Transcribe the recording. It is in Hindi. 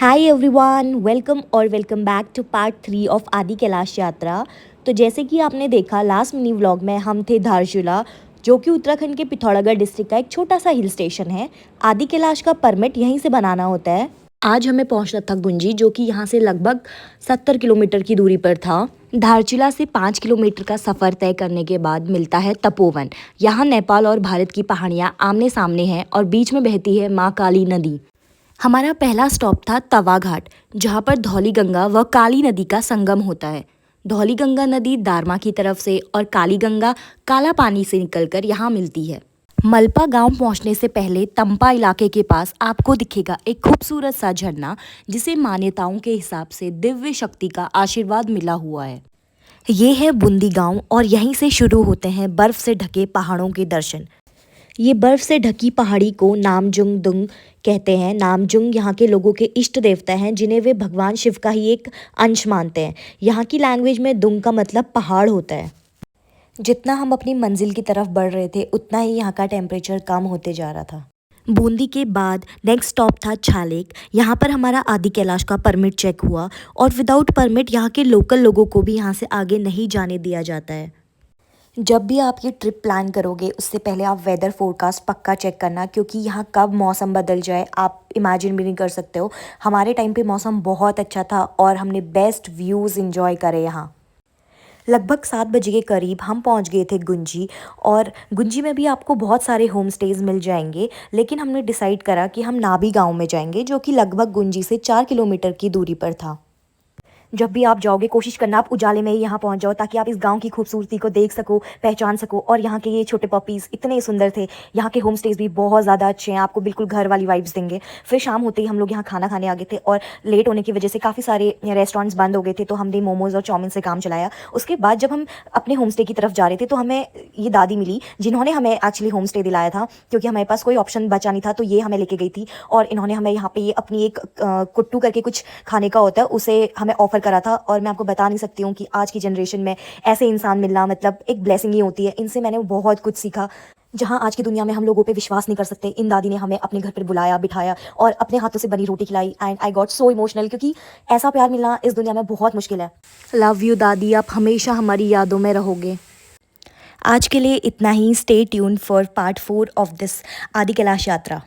Hi everyone, welcome back to part 3 of Adi Kailash यात्रा। तो जैसे कि आपने देखा लास्ट मिनी व्लॉग में हम थे धारचूला, जो कि उत्तराखंड के पिथौरागढ़ डिस्ट्रिक्ट का एक छोटा सा हिल स्टेशन है। आदि कैलाश का परमिट यहीं से बनाना होता है। आज हमें पहुंचना था गुंजी, जो कि यहाँ से लगभग 70 किलोमीटर की दूरी पर था। धारचूला से 5 किलोमीटर का सफ़र तय करने के बाद मिलता है तपोवन। यहाँ नेपाल और भारत की पहाड़ियाँ आमने सामने हैं और बीच में बहती है माँ काली नदी। हमारा पहला स्टॉप था तवा घाट, जहाँ पर धौली गंगा व काली नदी का संगम होता है। धौली गंगा नदी दारमा की तरफ से और काली गंगा काला पानी से निकलकर यहाँ मिलती है। मलपा गांव पहुँचने से पहले तंपा इलाके के पास आपको दिखेगा एक खूबसूरत सा झरना, जिसे मान्यताओं के हिसाब से दिव्य शक्ति का आशीर्वाद मिला हुआ है। ये है बूंदी गांव और यहीं से शुरू होते हैं बर्फ से ढके पहाड़ों के दर्शन। ये बर्फ से ढकी पहाड़ी को नामजुंग दुंग कहते हैं। नामजुंग यहाँ के लोगों के इष्ट देवता हैं, जिन्हें वे भगवान शिव का ही एक अंश मानते हैं। यहाँ की लैंग्वेज में दुंग का मतलब पहाड़ होता है। जितना हम अपनी मंजिल की तरफ बढ़ रहे थे, उतना ही यहाँ का टेम्परेचर कम होते जा रहा था। बूंदी के बाद नेक्स्ट स्टॉप था छालेक। यहाँ पर हमारा आदि कैलाश का परमिट चेक हुआ और विदाउट परमिट यहाँ के लोकल लोगों को भी यहाँ से आगे नहीं जाने दिया जाता है। जब भी आप ये ट्रिप प्लान करोगे, उससे पहले आप वेदर फोरकास्ट पक्का चेक करना, क्योंकि यहाँ कब मौसम बदल जाए आप इमेजिन भी नहीं कर सकते हो। हमारे टाइम पे मौसम बहुत अच्छा था और हमने बेस्ट व्यूज़ इंजॉय करे यहाँ। लगभग 7 बजे के करीब हम पहुँच गए थे गुंजी, और गुंजी में भी आपको बहुत सारे होम स्टेज़ मिल जाएंगे, लेकिन हमने डिसाइड करा कि हम नाबी गाँव में जाएंगे, जो कि लगभग गुंजी से 4 किलोमीटर की दूरी पर था। जब भी आप जाओगे, कोशिश करना आप उजाले में ही यहाँ पहुँच जाओ, ताकि आप इस गांव की खूबसूरती को देख सको, पहचान सको। और यहाँ के ये छोटे पपीज़ इतने सुंदर थे। यहाँ के होम स्टेज़ भी बहुत ज़्यादा अच्छे हैं, आपको बिल्कुल घर वाली वाइब्स देंगे। फिर शाम होते ही हम लोग यहाँ खाना खाने आ गए थे, और लेट होने की वजह से काफ़ी सारे रेस्टोरेंट्स बंद हो गए थे, तो हमने मोमोज़ और चाउमीन से काम चलाया। उसके बाद जब हम अपने होम स्टे की तरफ जा रहे थे, तो हमें ये दादी मिली, जिन्होंने हमें एक्चुअली होम स्टे दिलाया था, क्योंकि हमारे पास कोई ऑप्शन बचा नहीं था। तो ये हमें लेके गई थी, और इन्होंने हमें यहाँ पे ये अपनी एक कुट्टू करके कुछ खाने का होता है, उसे हमें ऑफ़र करा था। और मैं आपको बता नहीं सकती हूँ कि आज की जनरेशन में ऐसे इंसान मिलना मतलब एक ब्लेसिंग ही होती है। इनसे मैंने बहुत कुछ सीखा। जहाँ आज की दुनिया में हम लोगों पे विश्वास नहीं कर सकते, इन दादी ने हमें अपने घर पर बुलाया, बिठाया और अपने हाथों से बनी रोटी खिलाई। And I got so emotional, क्योंकि ऐसा प्यार मिलना इस दुनिया में बहुत मुश्किल है। लव यू दादी, आप हमेशा हमारी यादों में रहोगे। आज के लिए इतना ही। Stay tuned for part 4 of this Adi Kailash यात्रा।